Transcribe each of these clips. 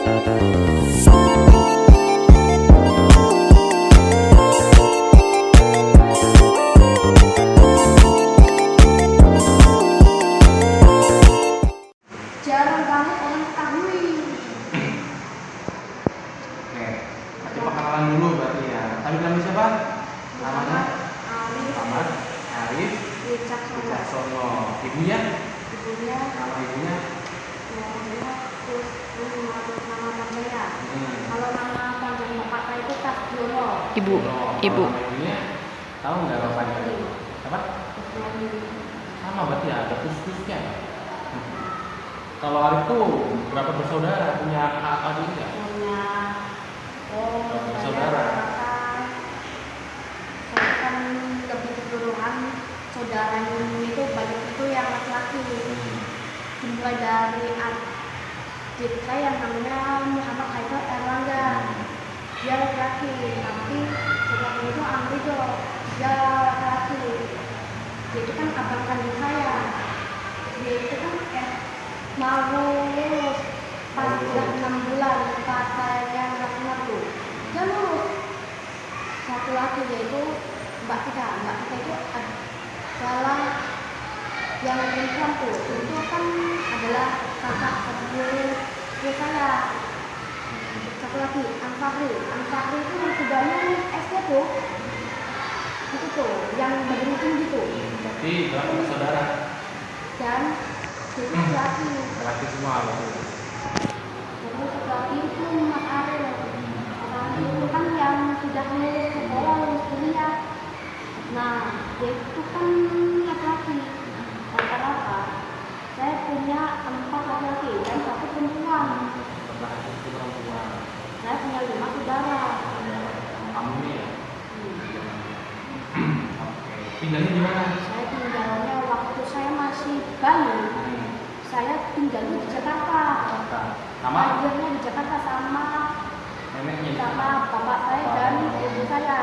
Jarang banget orang ketahui. Oke, masih perkenalan dulu berarti ya. Tadi nama siapa? Namanya? Arif. Muhammad Arif Wicaksono. Ibunya? Ibunya. Nama ibunya? Namanya terus nama panjangnya. Kalau nama panjang bapak saya itu Kasdiono. Ibu. Kalau nama ibunya? Tahu nggak bapaknya? Apa? Sama berarti ya, ada kus-kusnya. Kalau Arif tuh berapa bersaudara? Punya adik nggak? Punya. Saudara. Saya kan lebih keturunan saudaranya itu banyak itu yang laki-laki. Dimulai dari adik saya yang namanya Muhammad Haikal Erlangga. Dia laki-laki, tapi setelah itu Amrijo, dia laki-laki. Dia itu kan abang kandung saya. Dia itu kan mau lulus pas udah 6 bulan pas saya nggak tuh. Dia lulus. Satu lagi yaitu Mbak Tika itu adalah yang perempuan tuh. Itu kan adalah kakak sepupu saya. Satu lagi Anfahri itu yang sudah lulus SD tuh. Itu tuh yang badannya tinggi tuh. Berarti berapa saudara? Dan itu laki. Laki semua berarti. Terus laki itu Mas Ariel. Itu kan yang sudah lulus sekolah, lulus kuliah. Nah, dia itu kan laki-laki. Rata-rata saya punya 4 laki-laki dan 1 perempuan. Laki perempuan. Saya punya 5 saudara. Kamu nih ya? Oke. Tinggalnya di mana? Saya tinggalnya waktu saya masih bayi. Saya tinggalnya di Jakarta. Sama? Akhirnya di Jakarta sama Neneknya? sama bapak saya dan ibu saya.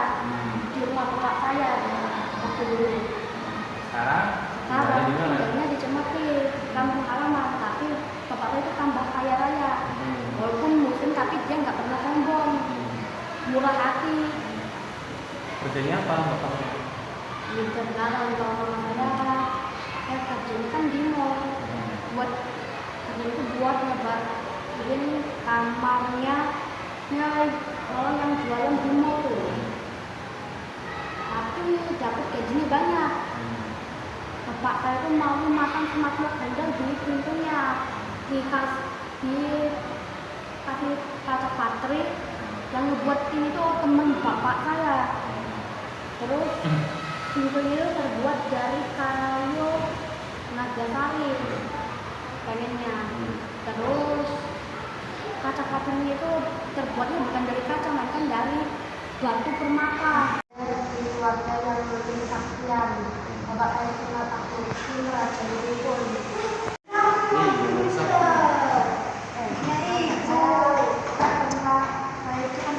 Di rumah bapak saya waktu dulu. Sekarang? Sekarang Tinggalnya di mana? tinggalnya di Cemeti, kampung halaman. Tapi bapak saya itu tambah kaya raya. Walaupun muslim tapi dia nggak pernah sombong, murah hati. Kerjanya apa bapaknya? Di Tegalan kalau saya kerjanya kan di mall. Buat kerja itu buat ngebatin kamarnya orang yang jualan di mall tuh. Tapi dapat gajinya banyak. Bapak saya tuh mau makan semakin handal di pintunya dikasih kaca patri yang ngebuat ini tuh temen bapak saya. Terus pintunya itu terbuat dari kayu nagasari pengennya. Terus kaca-kacanya itu terbuatnya bukan dari kaca, melainkan dari batu permata. Dari keluarga yang lebih saktian, bapak saya pernah takut kira jadi pun. Saya itu kan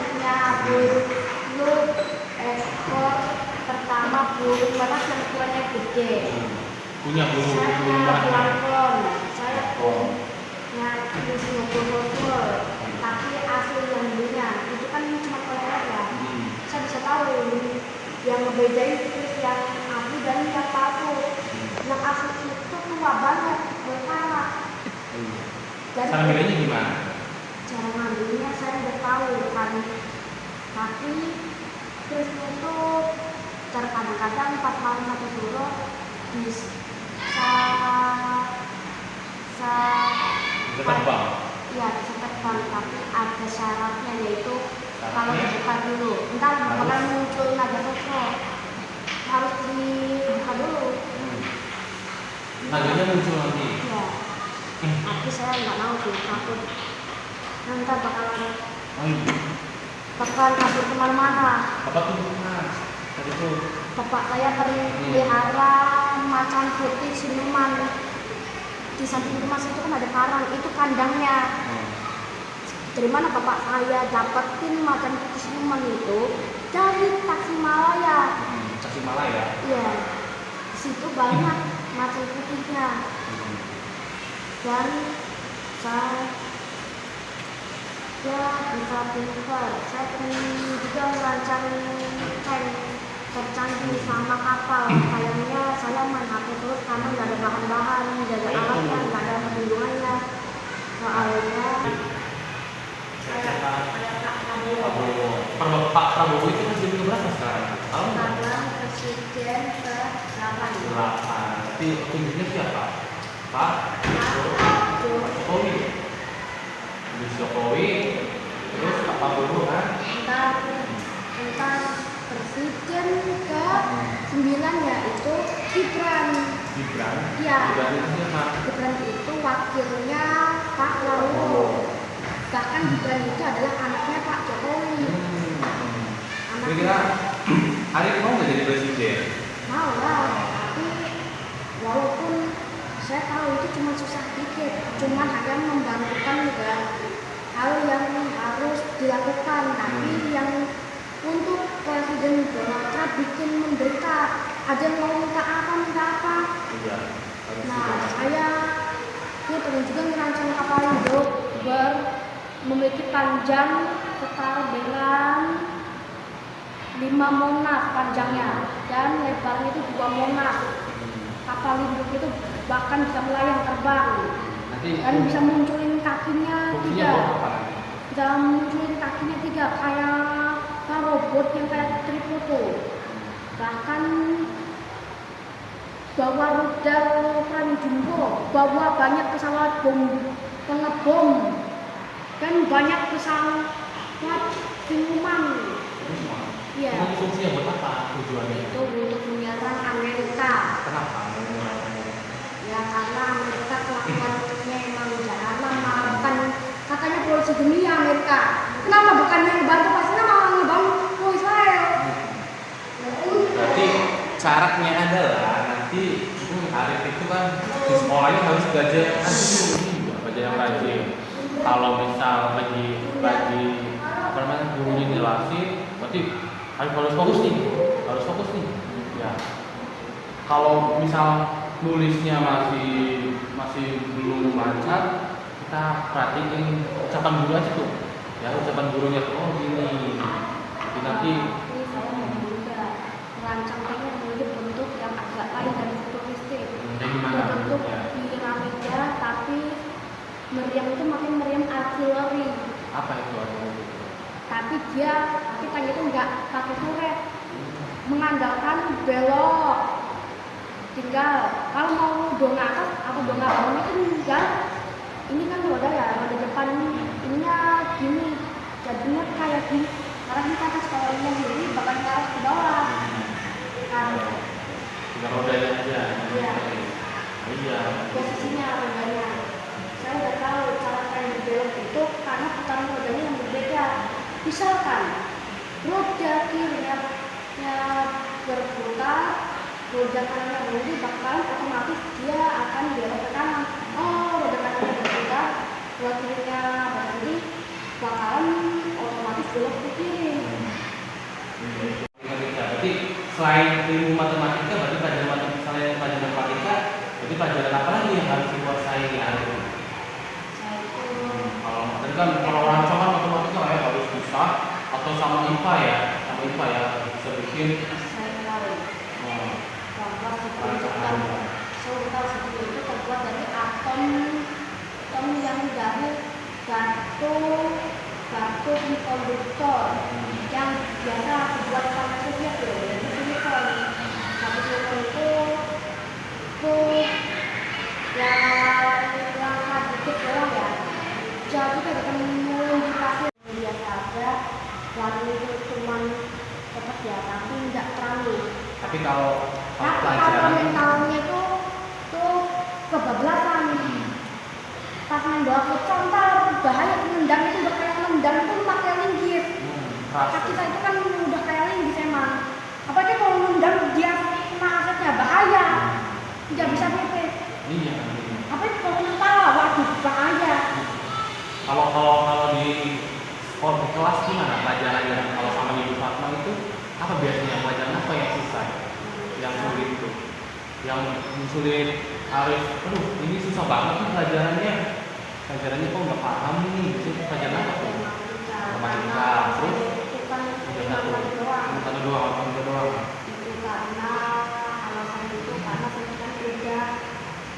punya burung ekor pertama burung batas yang ukurannya gede. Punya burung Pelakon. Saya punya burung tapi asli yang dulunya itu kan cuma kolor ya. Saya bisa tahu yang ngebedain itu yang asli dan yang palsu. Yang asli itu tua banget, berkarat. Cara bedanya gimana? Cara ngambilnya saya udah tahu kan, tapi terus itu kadang-kadang pas malam satu suruh bisa terbang. Iya bisa terbang, tapi ada syaratnya yaitu kalau dibuka dulu, entar bakal muncul naga sosok, harus dibuka dulu. Naganya muncul nanti. Iya. Tapi saya nggak mau sih, takut nanti bakalan kabur kemana-mana. Bapak tuh mas, tadi tuh. Bapak saya pelihara macan putih siluman. Di samping rumah situ kan ada karang, itu kandangnya. Dari mana bapak saya dapetin macan putih siluman itu? Dari Tasikmalaya. Tasikmalaya? Iya. Di situ banyak macan putihnya. Dan saya Ya bisa pintar. Saya pengen juga merancang tank tercanggih sama kapal. Sayangnya saya main HP terus karena nggak ada bahan-bahan, nggak ada alatnya, nggak ada perlindungannya. Soalnya saya Pak Prabowo itu masih ke berapa sekarang? Tahu nggak? sekarang presiden ke-8. 8. Tapi tunjuknya siapa? Pak Jokowi. Habis Jokowi, terus Pak Prabowo kan? Entar presiden ke-9 yaitu Gibran. Gibran. Iya. Gibran itu siapa? Gibran itu wakilnya Pak Prabowo. Bahkan Gibran itu adalah anaknya Pak Jokowi. Kira-kira Arif mau nggak jadi presiden? Mau lah, tapi walaupun saya tahu itu cuma susah dikit, cuma hanya membantukan juga hal yang harus dilakukan. Tapi yang untuk Presiden Donald Trump bikin menderita, ada yang mau minta apa. Iya. Nah, saya ini pengen juga ngerancang kapal hidup memiliki panjang setara dengan 5 monat panjangnya dan lebarnya itu 2 monat. Kapal induk itu bahkan bisa melayang terbang dan bisa munculin kakinya 3. Bisa munculin kakinya 3 kayak robot yang kayak trifoto. Bahkan bawa rudal perang jumbo, bawa banyak pesawat pengebom dan banyak pesawat pengumuman. Iya. Ini fungsinya buat apa tujuannya? Itu untuk menyerang Amerika. Kenapa? Ya karena Amerika kelakuannya emang jahat, malah bukan katanya polisi dunia Amerika. Kenapa bukannya ngebantu pastinya malah ngebantu Israel? Berarti syaratnya adalah nanti Arif itu kan di sekolahnya harus belajar yang rajin. Kalau misal bagi apa namanya gurunya jelasin, berarti harus fokus nih. Ya. Kalau misal nulisnya masih belum lancar, kita perhatiin ucapan guru aja tuh. Ya, ucapan gurunya tuh gini. Jadi nanti Ini saya mau juga merancang pengen memiliki bentuk yang agak lain dari futuristik. Berbentuk piramida, tapi meriam itu makin meriam artileri. apa itu artinya? Tapi tanya itu nggak pakai turret, mengandalkan belok. Tinggal kalau mau dongak atas atau dongak bawah itu tinggal ini kan roda depan ininya gini, jadinya kayak gini arahnya ke atas. Kalau yang ini bakal ke arah ke bawah kan. Tinggal rodanya aja. Iya. Posisinya rodanya saya udah tahu cara kayak belok itu karena putaran rodanya yang berbeda. Misalkan roda kirinya berputar, roda kanannya berhenti, bahkan otomatis dia akan belok ke kanan. Roda kanannya berputar, roda kirinya berhenti, bakalan otomatis belok ke kiri. Berarti selain ilmu matematika, berarti pelajaran matematika, berarti pelajaran apa lagi yang harus dikuasai di Arif? Kalau orang kan matematika harus bisa atau sama IPA ya, bisa bikin. Saya tahu bahwa situ itu terbuat dari atom yang dari batu semikonduktor yang biasa dibuat sama Soviet loh, jadi silikon. Batu silikon itu langka dikit doang ya. Jadi ketemu di pasir biasa aja, warna itu cuma tetap ya, tapi nggak terlalu. Tapi kalau Kalau mentalnya tuh kebablasan. Pas main bola futsal ntar bahaya, nendang itu udah kayak nendang itu pakai linggis. Kaki kita itu kan udah kayak linggis emang. Apalagi kalau nendang dia kena asetnya bahaya, tidak bisa pipis. Iya. Apalagi kalau kena kepala, waduh bahaya. Kalau di sekolah di kelas gimana pelajarannya? Kalau sama Ibu Fatma itu apa biasanya pelajaran apa yang susah? Yang sulit itu? Yang sulit Arif, ini susah banget nih pelajarannya kok nggak paham nih, itu pelajaran apa tuh? matematika, terus itu kan udah cuma satu doang. satu doang, satu doang. Itu karena alasan itu karena saya kan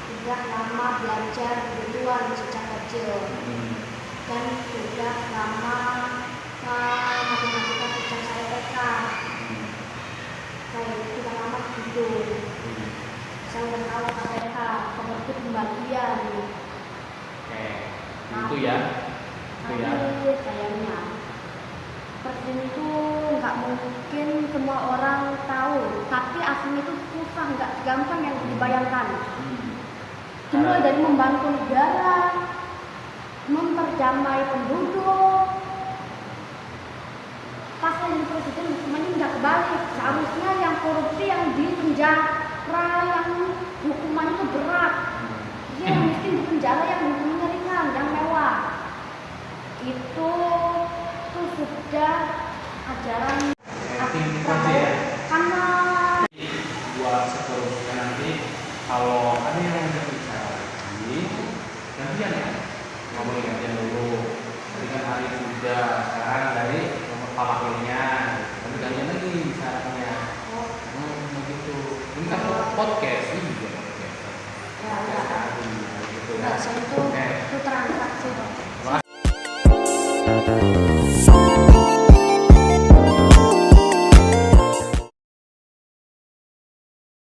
udah lama belajar duluan sejak kecil dan sudah lama matematika sejak saya TK. Saya sudah lama gitu. Saya udah tahu KPK, pengerti pembagian. Oke, itu ya. Itu ya. Tapi sayangnya presiden itu nggak mungkin semua orang tahu, tapi aslinya itu susah, nggak gampang yang dibayangkan. Dimulai dari membantu negara, memperjamai penduduk. Pas jadi presiden hukumannya nggak kebalik. Seharusnya yang korupsi yang di penjara, yang hukumannya itu berat. Dia yang miskin di penjara yang hukumannya ringan, yang mewah. Itu sudah ajaran karena buat seterusnya nanti kalau ada yang mau bicara lagi gantian ya, ngomongin gantian dulu. Tadi kan hari sudah, sekarang dari nomor wakilnya, tapi gantian lagi bicaranya. Begitu. Ini kan podcast ini juga podcast. Gitu ya. saya itu transaksi. Terima kasih.